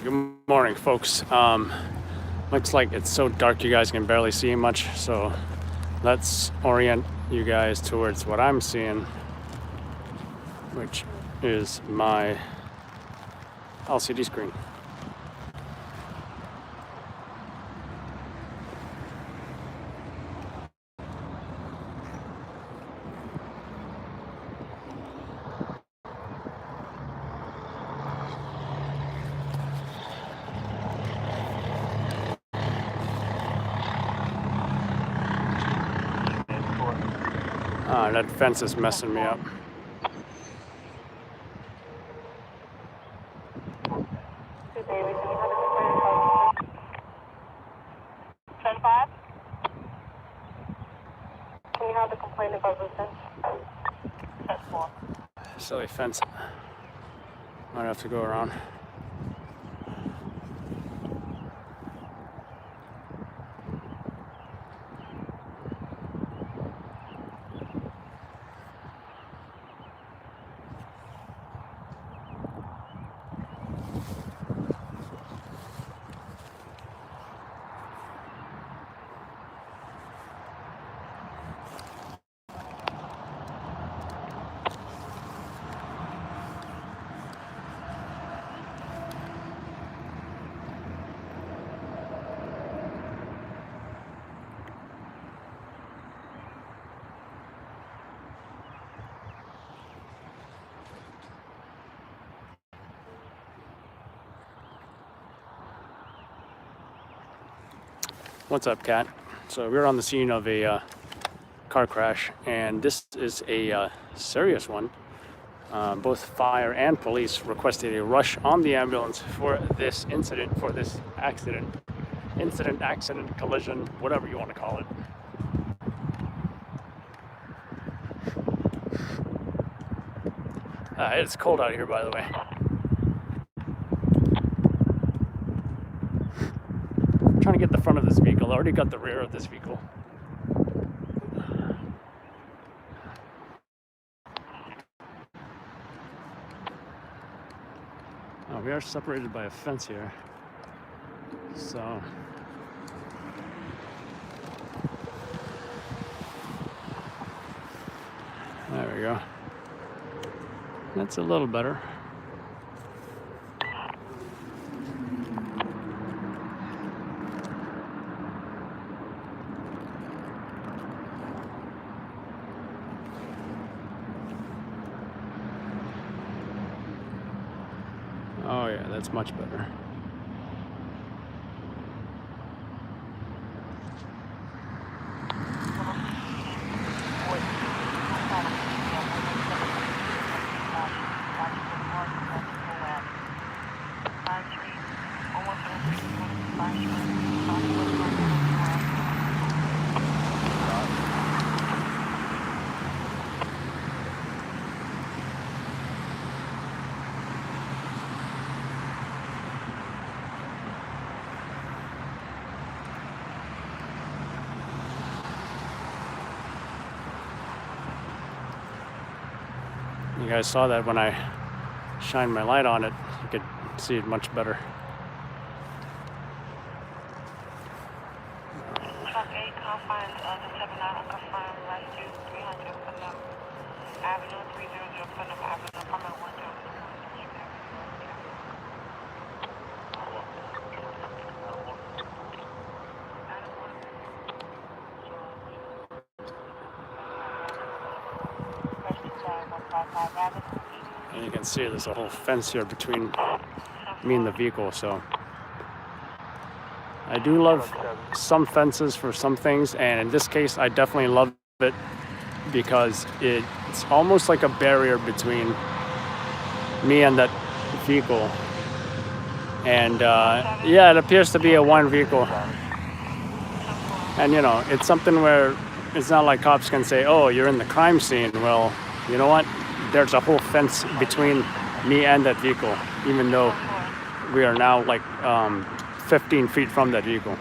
Good morning, folks. Looks like it's so dark you guys can barely see much, so let's orient you guys towards what I'm seeing, which is my LCD screen. That fence is messing me up. Can you have the complaint about the fence? Silly fence. Might have to go around. What's up, Kat? So we're on the scene of a car crash, and this is a serious one. Both fire and police requested a rush on the ambulance for this incident, for this accident, collision, whatever you want to call it. It's cold out here, by the way. I'm trying to get the front of this vehicle. I already got the rear of this vehicle. We are separated by a fence here, so there we go. That's a little better. Oh yeah, that's much better. You guys saw that when I shined my light on it, you could see it much better. Truck 8, confines the 79, confirmed rescue 300 Putnam Avenue, 300 Putnam Avenue, apartment 102. And you can see there's a whole fence here between me and the vehicle, so I do love some fences for some things, and in this case I definitely love it because it's almost like a barrier between me and that vehicle. And yeah, it appears to be a one vehicle, and you know, it's something where it's not like cops can say, oh, you're in the crime scene. Well, you know what, there's a whole fence between me and that vehicle, even though we are now like 15 feet from that vehicle.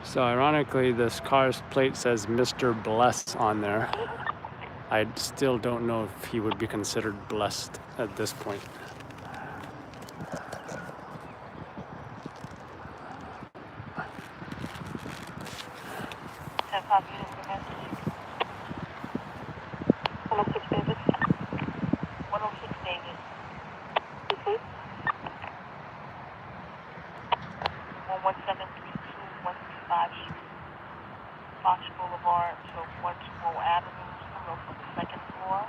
So ironically, this car's plate says Mr. Bless on there. I still don't know if he would be considered blessed at this point. Fox Boulevard to 120 Avenue, coming from the second floor.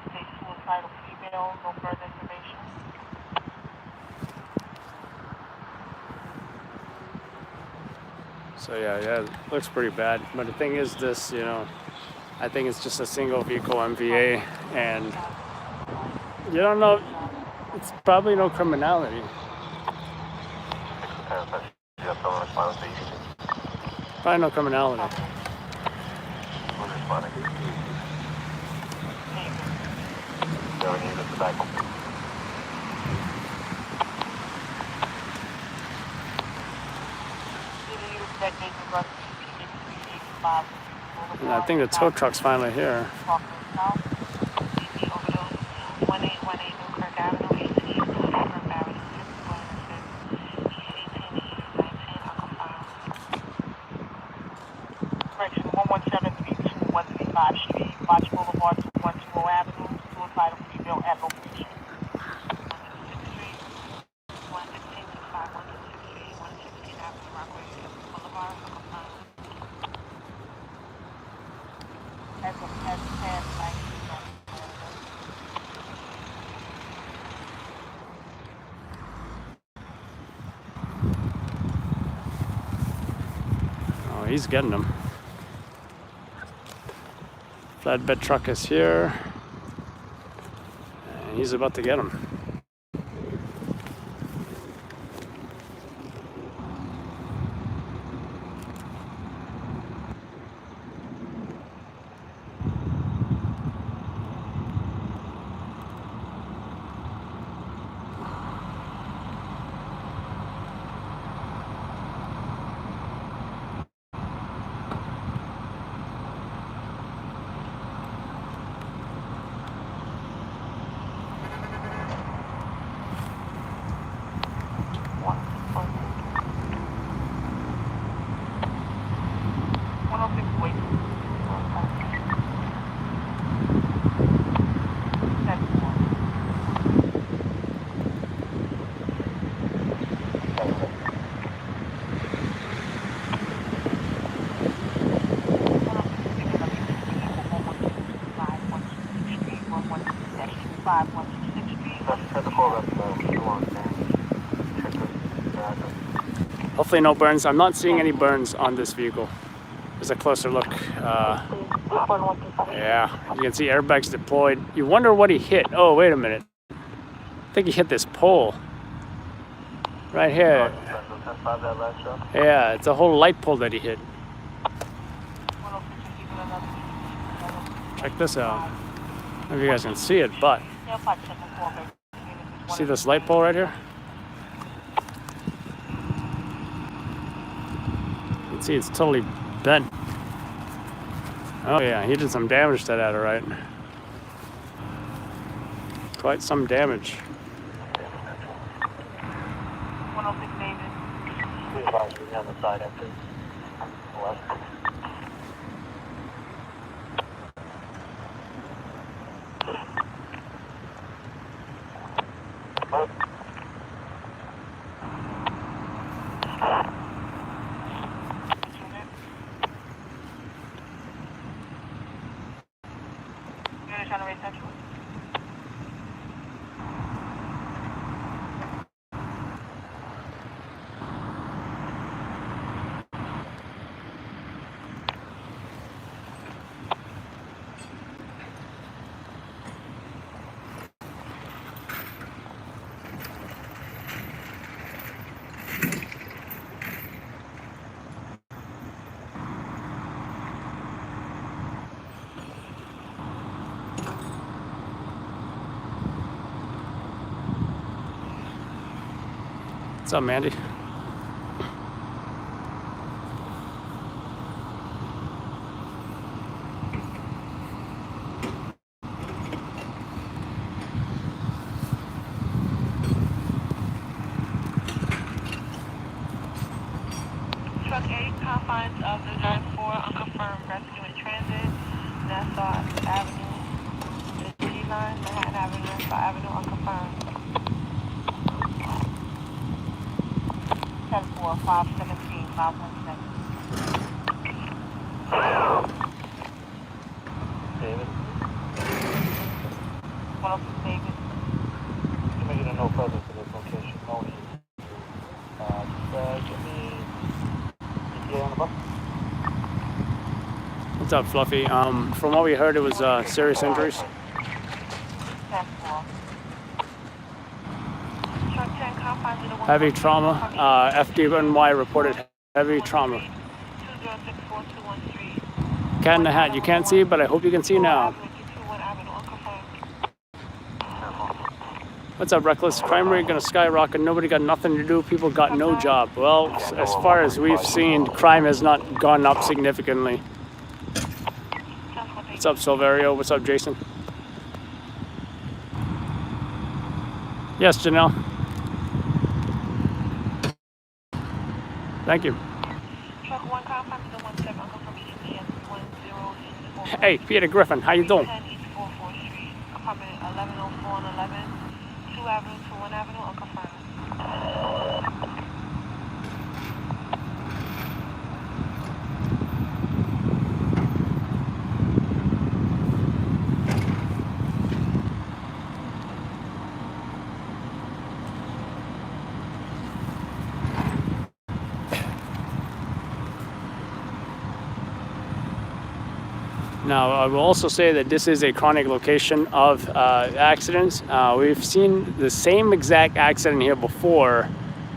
Say suicidal female, no further information. So yeah, it looks pretty bad. But the thing is this, you know, I think it's just a single vehicle MVA, and you don't know, it's probably no criminality. Probably no criminality. And I think the tow truck's finally here. Correction, 11732-135 Street, Fox Boulevard to 120 Avenue, suicidal female at location. 116 to 5116 116 Avenue, Rockaway Boulevard, as past light. Oh, he's getting them. Flatbed truck is here, and he's about to get him. Hopefully no burns. I'm not seeing any burns on this vehicle. There's a closer look. Yeah, you can see airbags deployed. You wonder what he hit. Oh, wait a minute. I think he hit this pole. Right here. Yeah, it's a whole light pole that he hit. Check this out. if you guys can see it, but see this light pole right here? You can see it's totally bent. Oh yeah, he did some damage to that, all right. Quite some damage. 106 David. Please advise me on the side entrance. Left. Unit trying to raise central. What's up, Mandy? Truck 8, confines of the 94, unconfirmed rescue in transit, Nassau Avenue, the G line, Manhattan Avenue, Nassau Avenue, unconfirmed. 10-4, 517, 517. David, 106 David. you making a no further to this location. No issue. Just give me ETA on the bus. What's up, Fluffy? From what we heard, it was serious injuries. 10-4. Truck 10, confines of the Heavy trauma. FDNY reported heavy trauma. 2064213. Cat in the Hat. You can't see, but I hope you can see now. What's up, Reckless? Crime rate gonna skyrocket. Nobody got nothing to do. People got no job. Well, as far as we've seen, crime has not gone up significantly. What's up, Silverio? What's up, Jason? Yes, Janelle. Thank you. Hey, Peter Griffin, how you doing? 1104 and 11, 2 Avenue to 1 Avenue, unconfirmed. Now, I will also say that this is a chronic location of accidents. We've seen the same exact accident here before.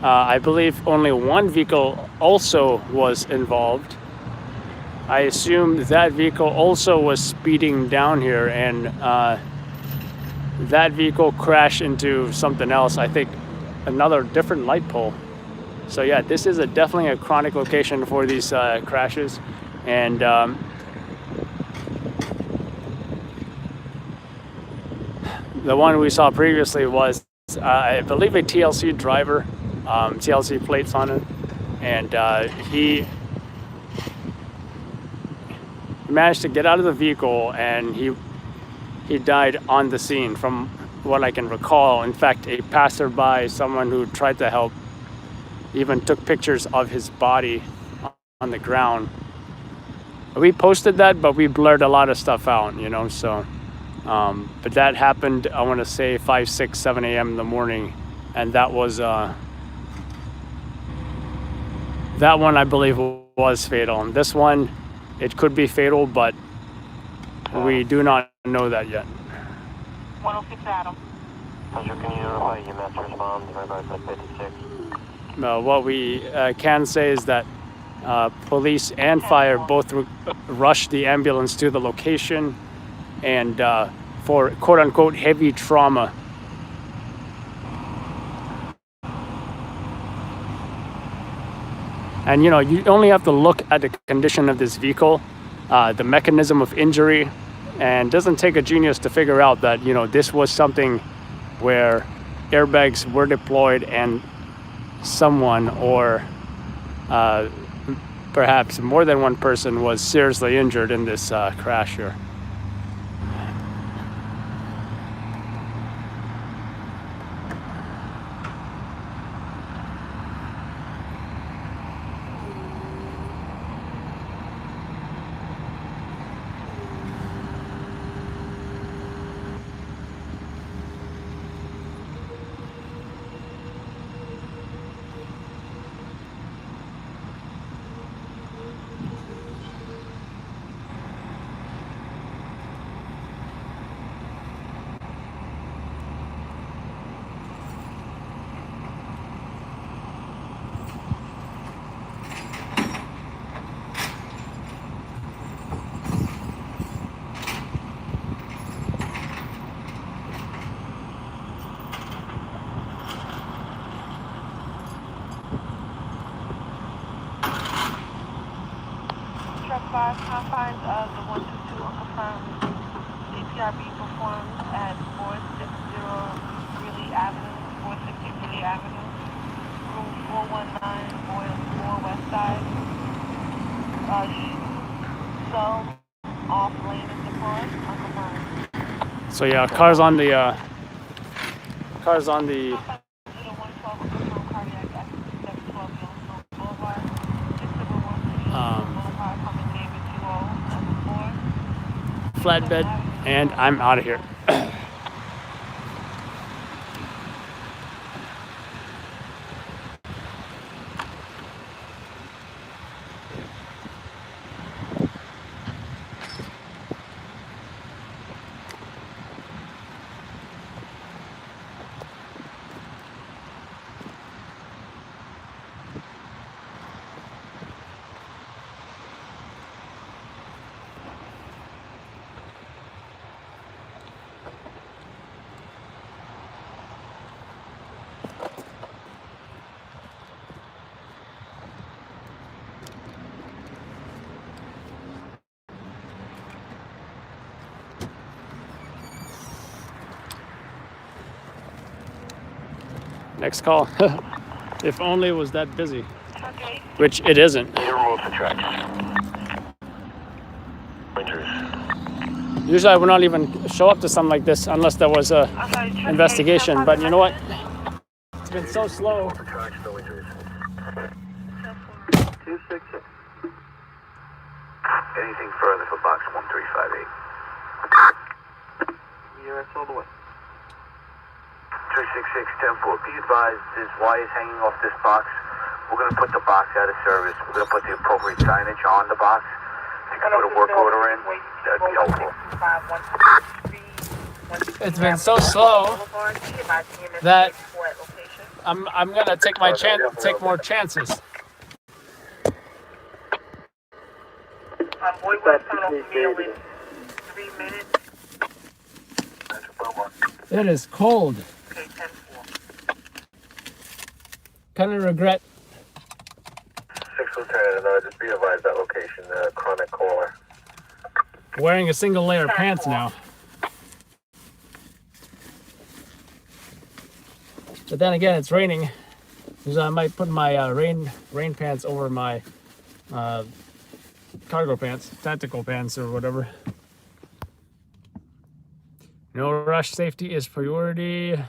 I believe only one vehicle also was involved. I assume that vehicle also was speeding down here, and that vehicle crashed into something else. I think another different light pole. So yeah, this is definitely a chronic location for these crashes. And the one we saw previously was, I believe, a TLC driver, TLC plates on it, and he managed to get out of the vehicle, and he died on the scene, from what I can recall. In fact, a passerby, someone who tried to help, even took pictures of his body on the ground. We posted that, but we blurred a lot of stuff out, you know, so. But that happened, I want to say 5, 6, 7 a.m. in the morning, and that was that one, I believe, was fatal. And this one, it could be fatal, but we do not know that yet. 106 Adam. Can you notify EMS response right by 56? What we can say is that police and fire both rushed the ambulance to the location, and for quote unquote heavy trauma. And you know, you only have to look at the condition of this vehicle, the mechanism of injury, and it doesn't take a genius to figure out that, you know, this was something where airbags were deployed and someone, or perhaps more than one person, was seriously injured in this crash here. Truck 5, confines of the 122 unconfirmed. CPRB performed at 460 Greeley Avenue, 460 Greeley Avenue, room 419, Boyle 4, West Side. Cell off lane is deployed, unconfirmed. So yeah, cars on the Confines 0112 unconfirmed cardiac accident, 712 Yellowstone Boulevard, 671 Boulevard, coming David 20, flatbed, and I'm out of here. Next call. If only it was that busy, which it isn't. Usually I would not even show up to something like this unless there was a investigation, but you know what? It's been so slow. 266. Anything further for box 1358? Yeah, that's all the way. 366-10-4. Be advised, there's wires hanging off this box. We're going to put the box out of service. We're going to put the appropriate signage on the box. If you can put a work order in, that'd be helpful. It's been so slow that I'm gonna take more chances. Boy West coming off the meal in 3 minutes. It is cold. Okay, 10-4. Kind of regret. 6 Lieutenant, just be advised that location, chronic caller. Wearing a single layer of pants now. But then again, it's raining. So I might put my rain pants over my cargo pants, tactical pants or whatever. No rush, safety is priority.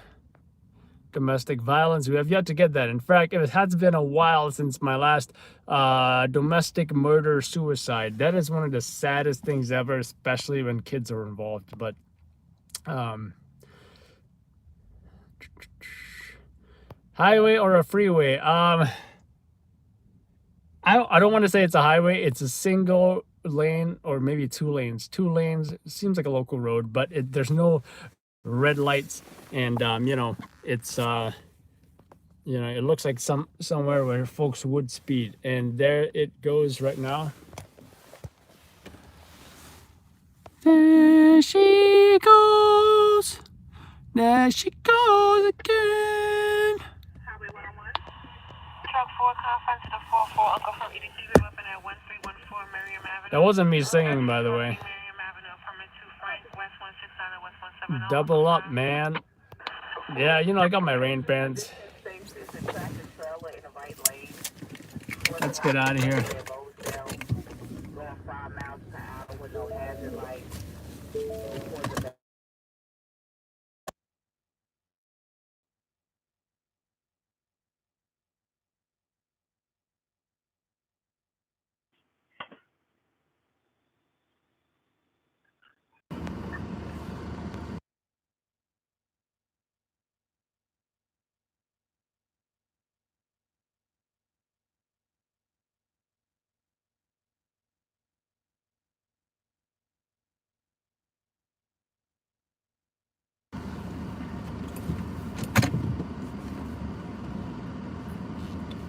Domestic violence, we have yet to get that. In fact, it has been a while since my last domestic murder suicide. That is one of the saddest things ever, especially when kids are involved. But highway or a freeway? I don't want to say it's a highway. It's a single lane or maybe 2 lanes. 2 lanes seems like a local road, but there's no red lights, and you know, it's you know, it looks like somewhere where folks would speed, and there it goes right now. There she goes. There she goes again. Highway 101. Truck 4, confine to the 44, Uncle from EDC, weapon at 1314 Merriam Avenue. That wasn't me singing, by the way. Merriam Avenue, apartment 2, Frank, West 169 West 170. Double up, man. Yeah, you know, I got my rain bands. Let's get out of here.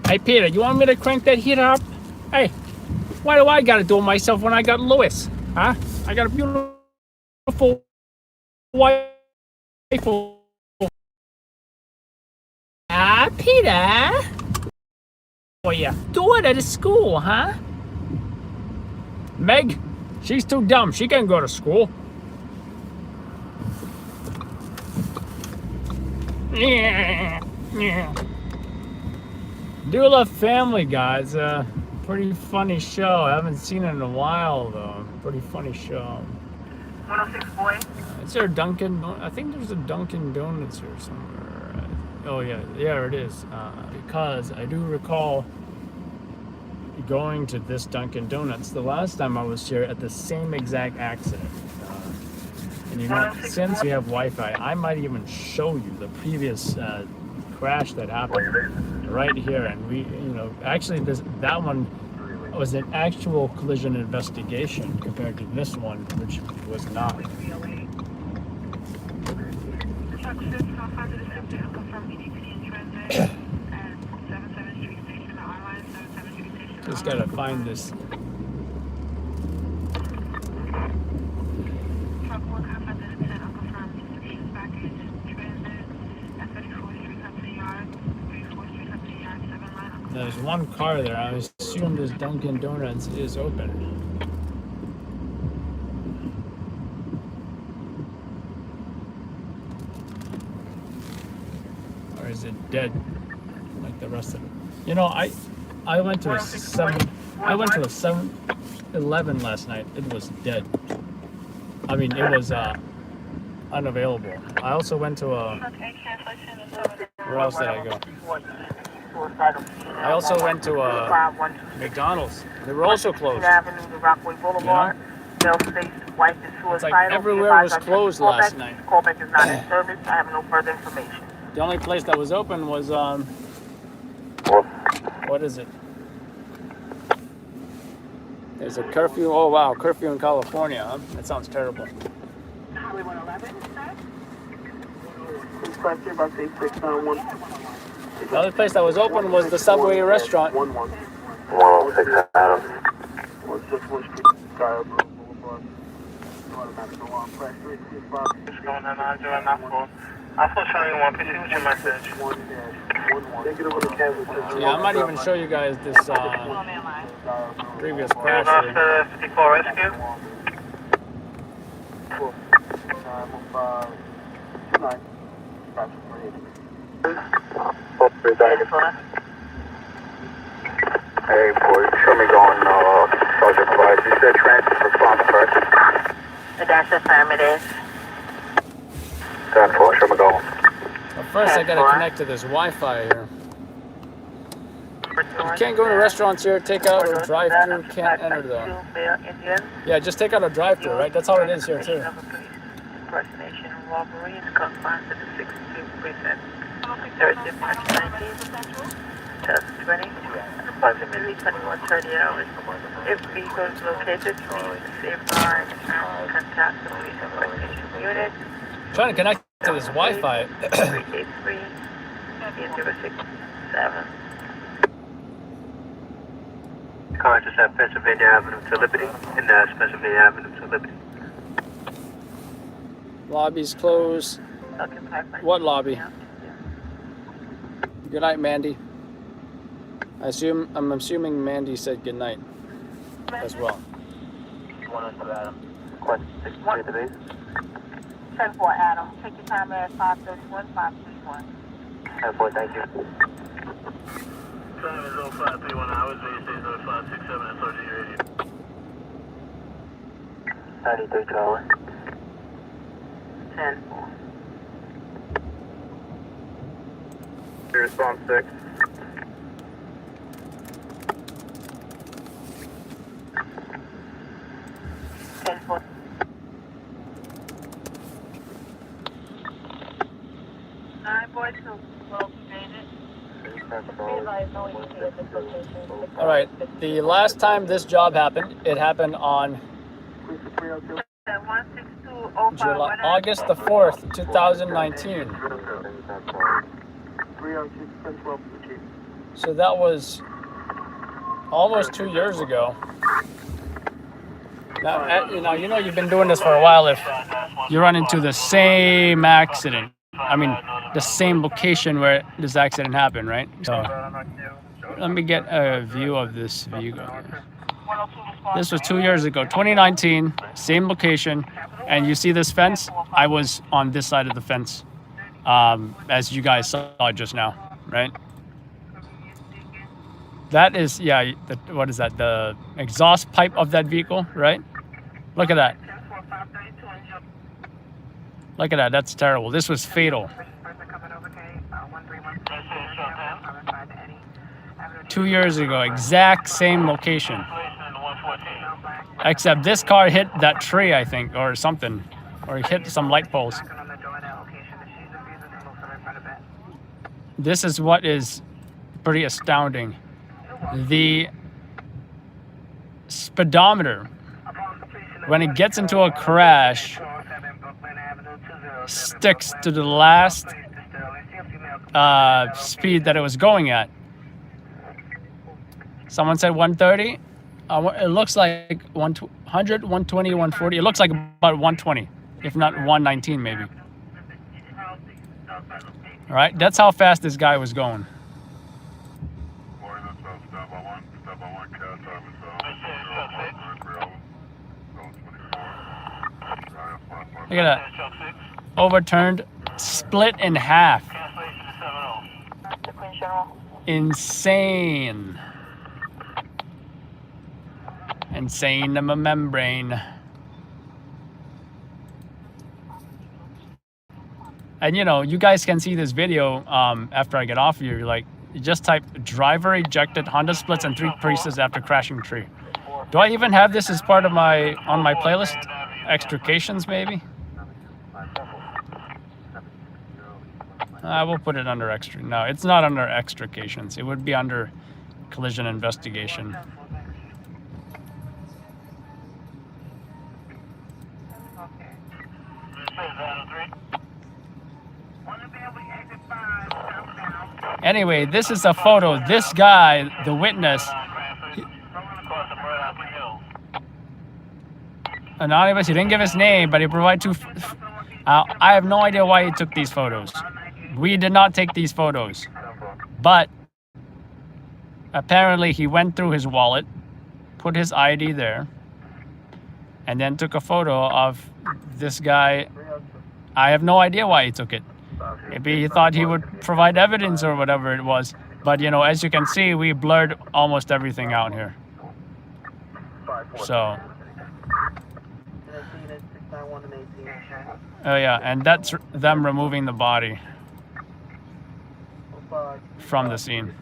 Hey, Peter, you want me to crank that heater up? Hey, why do I gotta do it myself when I got Lewis? Huh? I got a beautiful wife. Ah, Peter? What you doing at school, huh? Meg, she's too dumb. She can't go to school. Yeah. Do love Family Guy. It's a pretty funny show. I haven't seen it in a while, though. Pretty funny show. 106 boy. Is there a Dunkin'? I think there's a Dunkin' Donuts here somewhere. Oh yeah, it is. Because I do recall going to this Dunkin' Donuts the last time I was here at the same exact accident. And you know, since we have Wi-Fi, I might even show you the previous crash that happened right here. And we, you know, actually that one was an actual collision investigation compared to this one, which was not. Just gotta find this. There's one car there. I assume this Dunkin' Donuts is open. Or is it dead like the rest of it? You know, I went to a 7-Eleven last night. It was dead. I mean, it was unavailable. I also went to a... Where else did I go? I also went to a McDonald's. They were also closed. It's like everywhere was closed last night. Callback is not in service. I have no further information. The only place that was open was what is it? There's a curfew. Oh wow, curfew in California. Huh? That sounds terrible. Highway 111, The other place that was open was the Subway restaurant. 106 Adam. 161 Street, Boulevard. What's going on? I'm doing that for. I'll still show you one. Please see what's your message. Yeah, I might even show you guys this previous crash. After 54 rescue. Hey, boy, show me going, Sergeant Price. You said transit response first. That's affirmative. 10-4, show me going. But first, I gotta connect to this Wi-Fi here. You can't go to restaurants here, take out or drive-through, can't enter though. Yeah, just take out a drive-through, right? That's all it is here too. Impersonation robbery is confined to the 16th precinct. Thursday, March 19th, 2020, approximately 21:30 hours. If vehicles located, please safeguard and contact the police investigation unit. Trying to connect to this Wi-Fi. 383-067. Conscious at Pennsylvania Avenue to Liberty, and that's Pennsylvania Avenue to Liberty. Lobby's closed. What lobby? Good night, Mandy. I'm assuming Mandy said good night as well. 163 to base. 10-4 Adam. Take your time at 531, 531. 10-4, thank you. 70531, I was base 567 and 30 radio. 93 Tower. 10-4. Response 6. All right, the last time this job happened, it happened on August the 4th, 2019. So that was almost 2 years ago. Now, you know you've been doing this for a while if you run into the same accident. I mean, the same location where this accident happened, right? So let me get a view of this vehicle. This was 2 years ago, 2019, same location. And you see this fence? I was on this side of the fence, as you guys saw just now, right? That is, yeah, what is that? The exhaust pipe of that vehicle, right? Look at that. Look at that, that's terrible. This was fatal. 2 years ago, exact same location. Except this car hit that tree, I think, or something. Or it hit some light poles. This is what is pretty astounding. The speedometer, when it gets into a crash, sticks to the last speed that it was going at. Someone said 130. It looks like 100, 120, 140. It looks like about 120, if not 119 maybe. All right, that's how fast this guy was going. Look at that. Overturned, split in half. Insane. Insane membrane. And you know, you guys can see this video after I get off here. Like, you just type driver ejected Honda splits and 3 pieces after crashing tree. Do I even have this as part of my playlist? Extrications maybe? I will put it under extra. No, it's not under extrications. It would be under collision investigation. Anyway, this is a photo. This guy, the witness, anonymous, he didn't give his name, but he provided 2. I have no idea why he took these photos. We did not take these photos. But apparently he went through his wallet, put his ID there, and then took a photo of this guy. I have no idea why he took it. Maybe he thought he would provide evidence or whatever it was. But, you know, as you can see, we blurred almost everything out here. So. Oh, yeah, and that's them removing the body from the scene.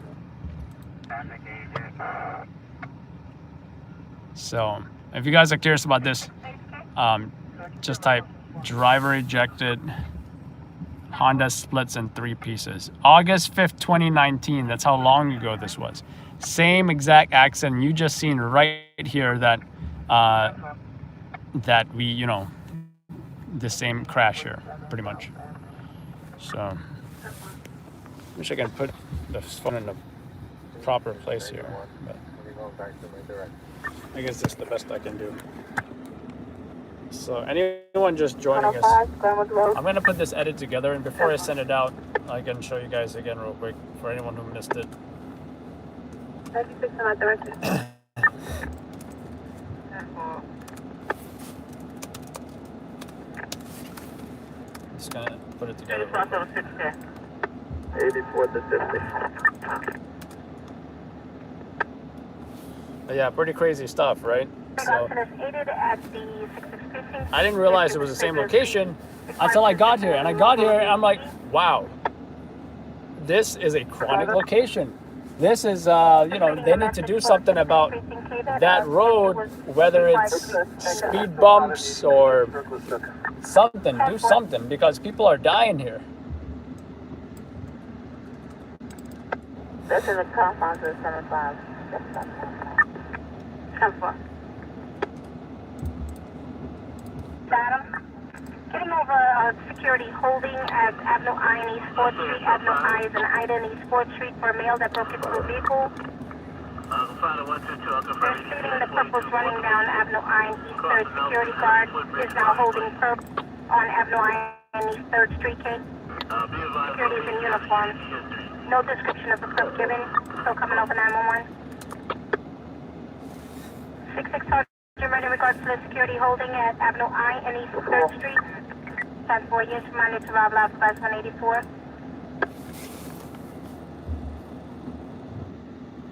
So, if you guys are curious about this, just type driver ejected Honda splits in 3 pieces. August 5th, 2019. That's how long ago this was. Same exact accident. You just seen right here that that we, you know, the same crash here, pretty much. So, wish I could put the phone in the proper place here, but I guess that's the best I can do. So anyone just joining us, I'm gonna put this edit together, and before I send it out, I can show you guys again real quick for anyone who missed it. 96 on that direction. Just gonna put it together. 84 to 50. But yeah, pretty crazy stuff, right? So I didn't realize it was the same location until I got here, and I got here and I'm like, wow, this is a chronic location. This is, you know, they need to do something about that road, whether it's speed bumps or something, do something, because people are dying here. This is a compound to 75. 10-4. Adam, getting over security holding at Avenue I and East 4th Street. Avenue I is an Ida and East 4th Street for a male that broke into a vehicle. They're stating the purple's running down Avenue I and East 3rd. Security guard is now holding perp on Avenue I and East 3rd Street, K. Security is in uniform. No description of the perp given. Still coming over 911. 66 Sergeant, in regards to the security holding at Avenue I and East 3rd Street. That's 4 years reminded to Rob Loud 184.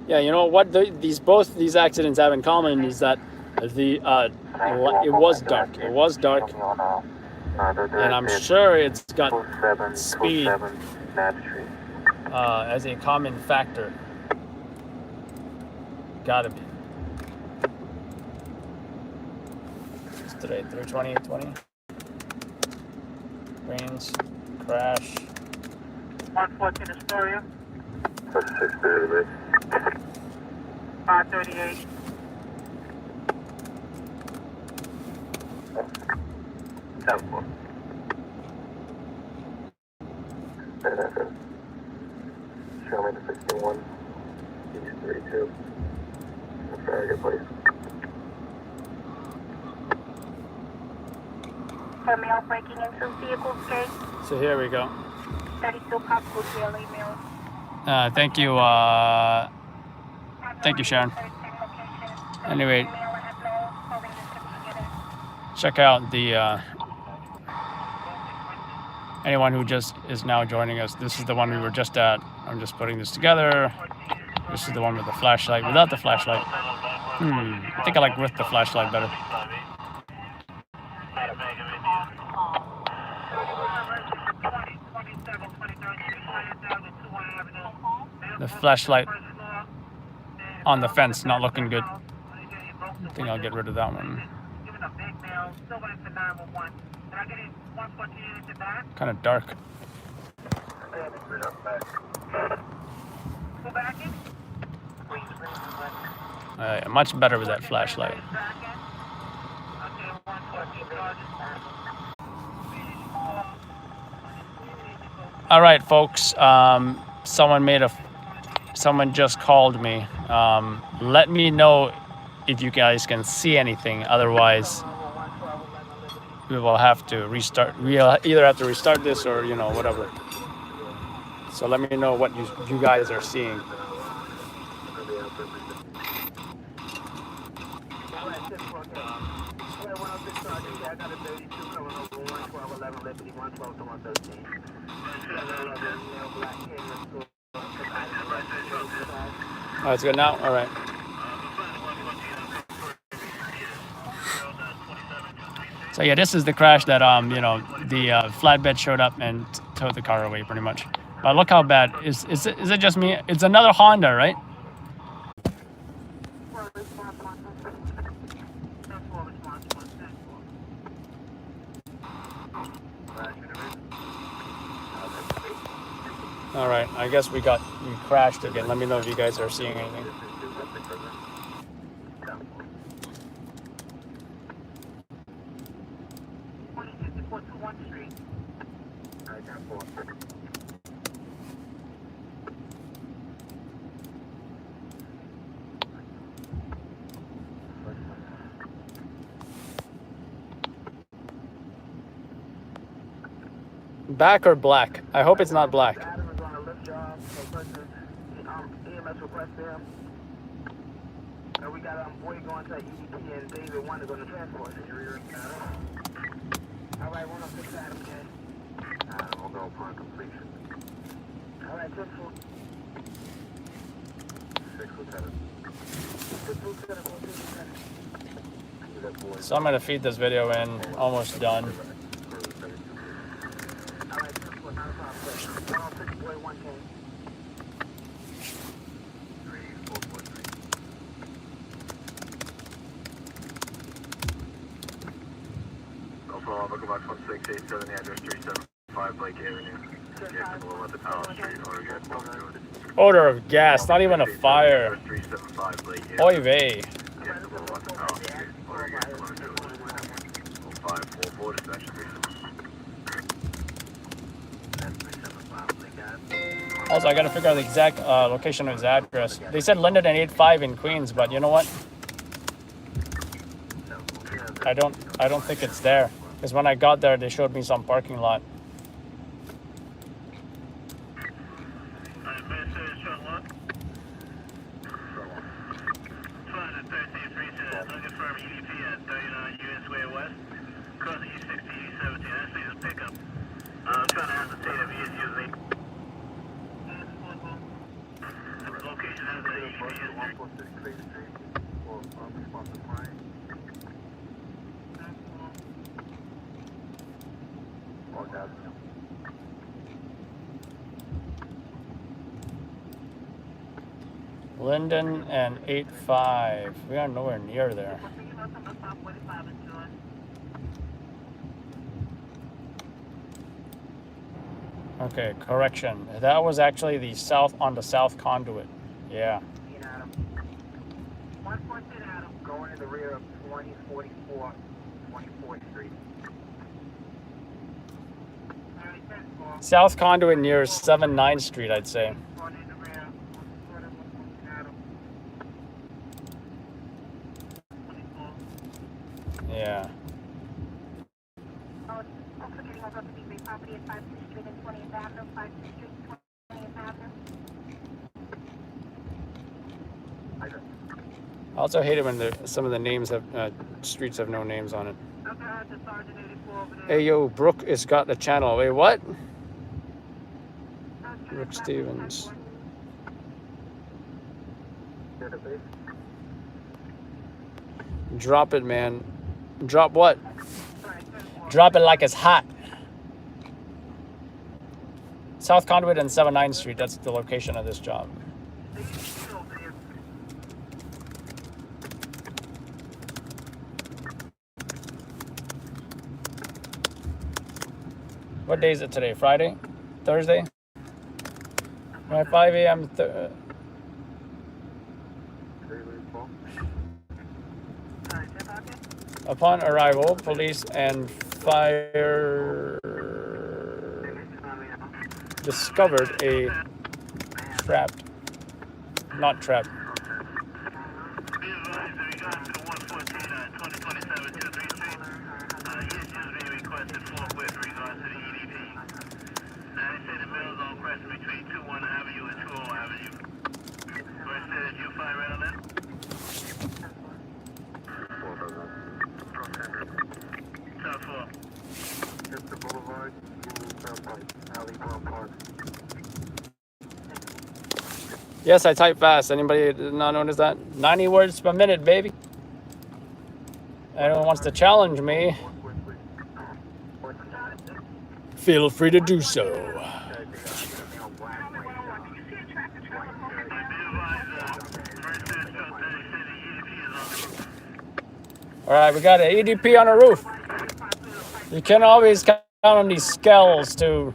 Yeah, you know what both these accidents have in common is that it was dark. It was dark, and I'm sure it's got speed as a common factor. Gotta be. It's today 3/20/20. Rains, crash. 114 Astoria. 6:30. 538. Show me the 61. East 32. Farragut Place. For male breaking into vehicles, K. So here we go. 32 possible GLA male. Thank you, Sharon. Anyway, check out the anyone who just is now joining us. This is the one we were just at. I'm just putting this together. This is the one with the flashlight. Without the flashlight, I think I like with the flashlight better. The flashlight on the fence not looking good. I think I'll get rid of that one. Kind of dark. Much better with that flashlight. All right, folks. Someone just called me. Let me know if you guys can see anything. Otherwise, we will have to restart. We'll either have to restart this or, you know, whatever. So let me know what you guys are seeing. Oh, it's good now? All right. So yeah, this is the crash that you know, the flatbed showed up and towed the car away pretty much. But look how bad. Is it just me? It's another Honda, right? All right, I guess we crashed again. Let me know if you guys are seeing anything. Back or black? I hope it's not black. Adam is on a lift job. EMS request him. And we got Boy going to EDP and David Wonder on the transport. All right, 106 Adam, okay. Adam will go upon completion. All right, 10-4. 6 Lieutenant. 6 Lieutenant, 1 Lieutenant. So I'm gonna feed this video in. Almost done. All right, 10-4, not a problem. 106 Boy 1 came. 3443. Also, I'll box 1687, the address 375 Blake Avenue. Yeah, below at the Palace Street, or get close to it. Odor of gas, not even a fire. 375 Blake Avenue. Oy vey. Yeah, below at the Palace Street, or get close to it. 0544 dispatch 375. Also, I gotta figure out the exact location of his address. They said Linden and 85 in Queens, but you know what? I don't think it's there. Because when I got there, they showed me some parking lot. Linden and 85. We are nowhere near there. Okay, correction. That was actually the south on the south conduit. Yeah. Adam. 114 Adam. Going in the rear of 2044 24th Street. South conduit near 79th Street, I'd say. Yeah. I also hate it when some of the names have streets have no names on it. Hey yo, Brooke has got the channel. Wait, what? Brooke Stevens. Drop it, man. Drop what? Drop it like it's hot. South Conduit and 79th Street. That's the location of this job. What day is it today? Friday? Thursday? At 5 a.m. Upon arrival, police and fire discovered a trapped, not trapped. Yes, I type fast. Anybody not notice that? 90 words per minute, baby. Anyone wants to challenge me, feel free to do so. All right, we got an EDP on the roof. You can always count on these skells to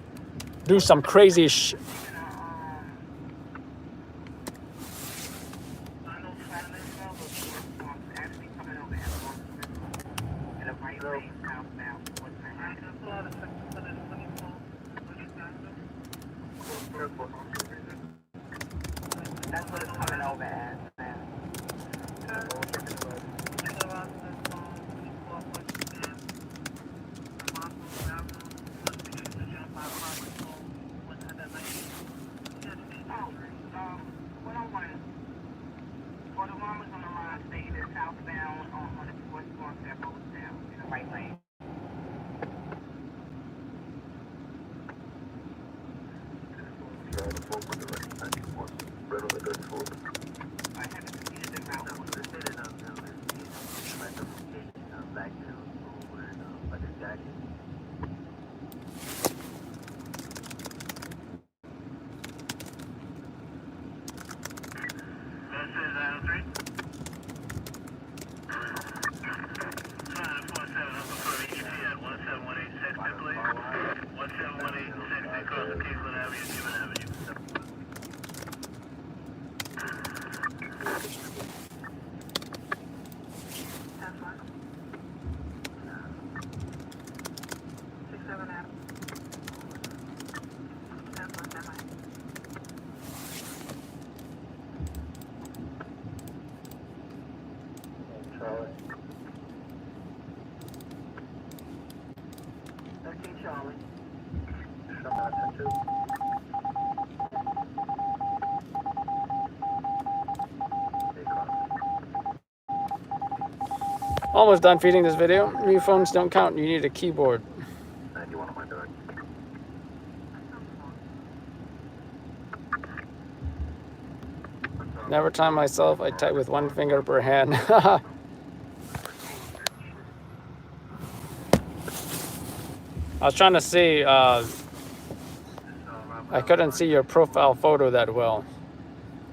do some crazy shit. That's what it's coming over as. Guatemala's on the line saying they're southbound on the fourth going to that road down in the right lane. I haven't completed the route. Charlie. Almost done feeding this video. New phones don't count. You need a keyboard. Never time myself. I type with one finger per hand. I was trying to see. I couldn't see your profile photo that well.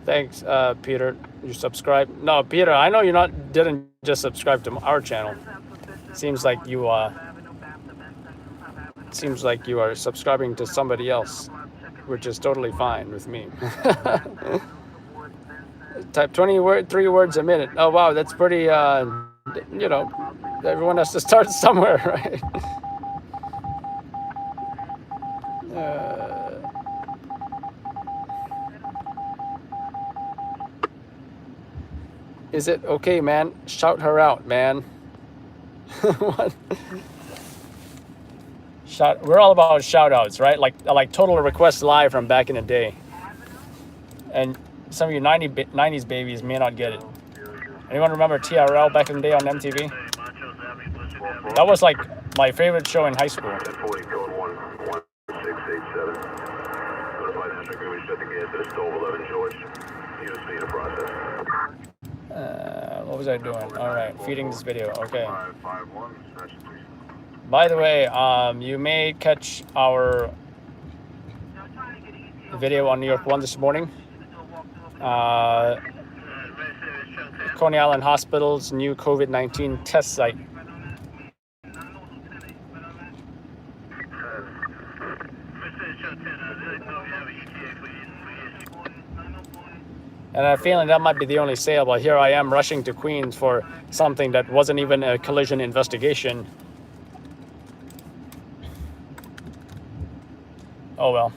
Thanks, Peter. You subscribed? No, Peter. I know you didn't just subscribe to our channel. Seems like you are subscribing to somebody else, which is totally fine with me. Type 3 words a minute. Oh wow, that's pretty. You know, everyone has to start somewhere, right? Is it okay, man? Shout her out, man. What? We're all about shout outs, right? Like Total Request Live from back in the day. And some of you 90s babies may not get it. Anyone remember TRL back in the day on MTV? That was like my favorite show in high school. What was I doing? All right, feeding this video. Okay. By the way, you may catch our video on New York 1 this morning. Coney Island Hospital's new COVID-19 test site. And I have a feeling that might be the only sale, but here I am rushing to Queens for something that wasn't even a collision investigation. Oh well.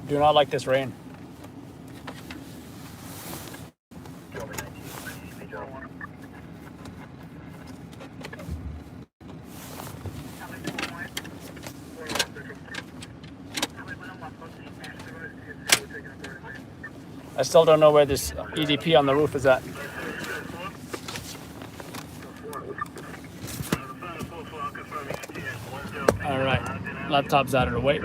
Do not like this rain. I still don't know where this EDP on the roof is at. All right, laptop's out of the way.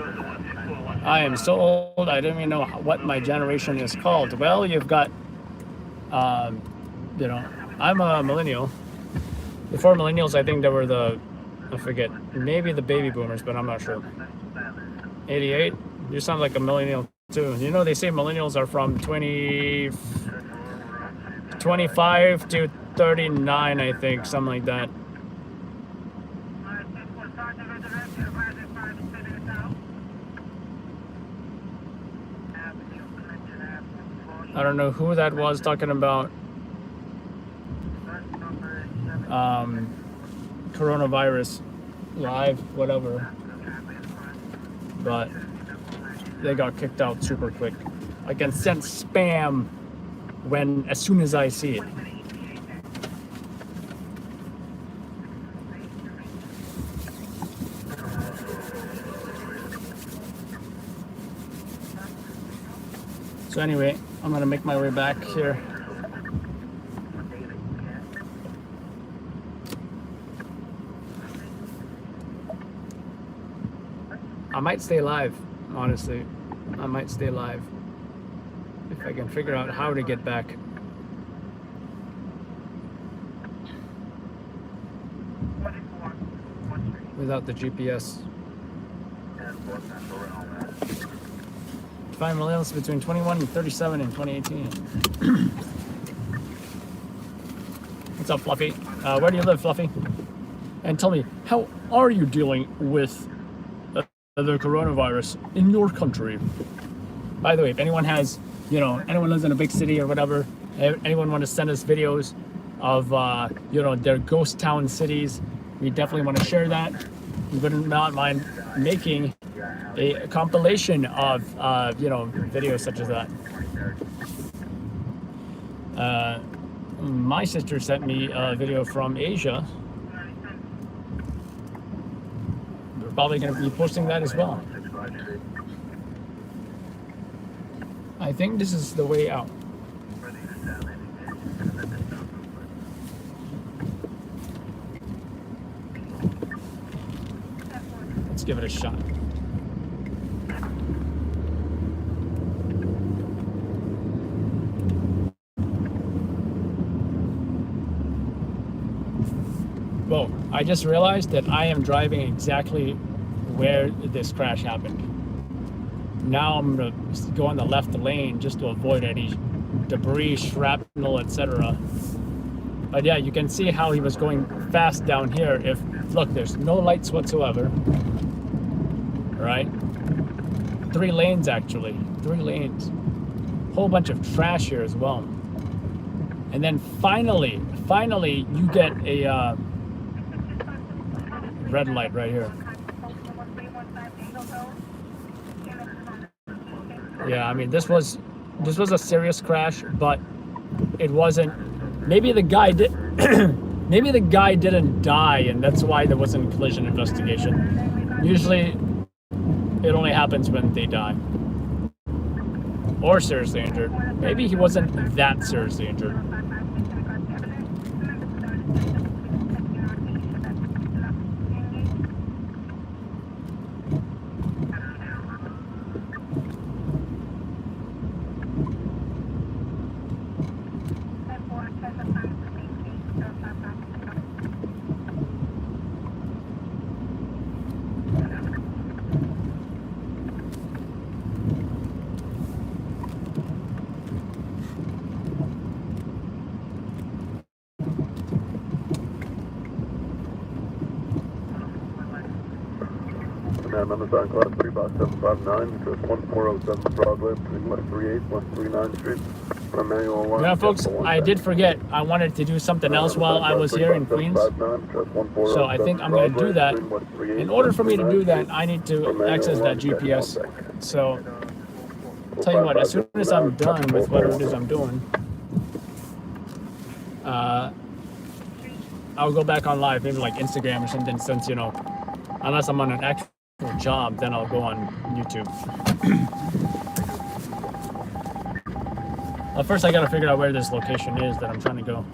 I am so old, I don't even know what my generation is called. Well, you've got, you know, I'm a millennial. Before millennials, I think there were I forget, maybe the baby boomers, but I'm not sure. 88? You sound like a millennial too. You know, they say millennials are from 25 to 39, I think, something like that. I don't know who that was talking about coronavirus live, whatever, but they got kicked out super quick. I can sense spam as soon as I see it. So anyway, I'm gonna make my way back here. I might stay live, honestly. I might stay live if I can figure out how to get back. Without the GPS. Find millennials between 21 and 37 in 2018. What's up, Fluffy? Where do you live, Fluffy? And tell me, how are you dealing with the coronavirus in your country? By the way, if anyone has, anyone lives in a big city or whatever, anyone want to send us videos of, their ghost town cities, we definitely want to share that. We would not mind making a compilation of, videos such as that. My sister sent me a video from Asia. We're probably going to be posting that as well. I think this is the way out. Let's give it a shot. Whoa, I just realized that I am driving exactly where this crash happened. Now I'm gonna go on the left lane just to avoid any debris, shrapnel, etc. But yeah, you can see how he was going fast down here. Look, there's no lights whatsoever. Right? 3 lanes actually, 3 lanes. Whole bunch of trash here as well. And then finally, you get a red light right here. Yeah, I mean, this was a serious crash, but it wasn't. Maybe the guy didn't die, and that's why there wasn't a collision investigation. Usually, it only happens when they die or seriously injured. Maybe he wasn't that seriously injured. Amazon Class 3 Box 759, address 1407 Broadway, between West 38 West 39th Street. Yeah, folks, I did forget. I wanted to do something else while I was here in Queens. So I think I'm going to do that. In order for me to do that, I need to access that GPS. So, I'll tell you what, as soon as I'm done with whatever it is I'm doing, I'll go back on live, maybe like Instagram or something, since, unless I'm on an actual job, then I'll go on YouTube. Well, first I gotta figure out where this location is that I'm trying to go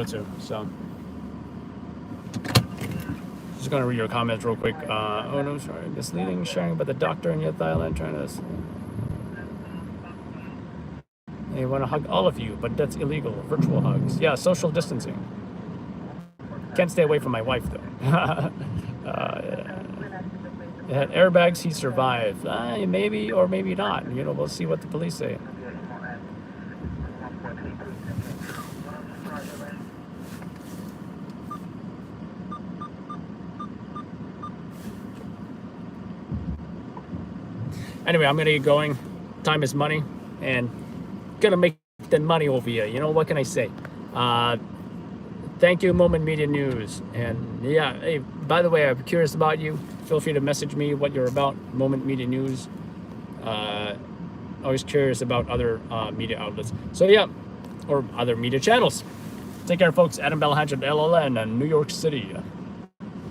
to. So, just gonna read your comments real quick. Oh no, sorry. Misleading, sharing about the doctor in Thailand trying to. They want to hug all of you, but that's illegal. Virtual hugs. Yeah, social distancing. Can't stay away from my wife though. It had airbags, he survived. Maybe or maybe not. We'll see what the police say. Anyway, I'm gonna get going. Time is money, and gonna make the money over here. You know, what can I say? Thank you, Moment Media News. And yeah, hey, by the way, I'm curious about you. Feel free to message me what you're about, Moment Media News. Always curious about other media outlets. So yeah, or other media channels. Take care, folks. Adam Belhadj at LLN in New York City.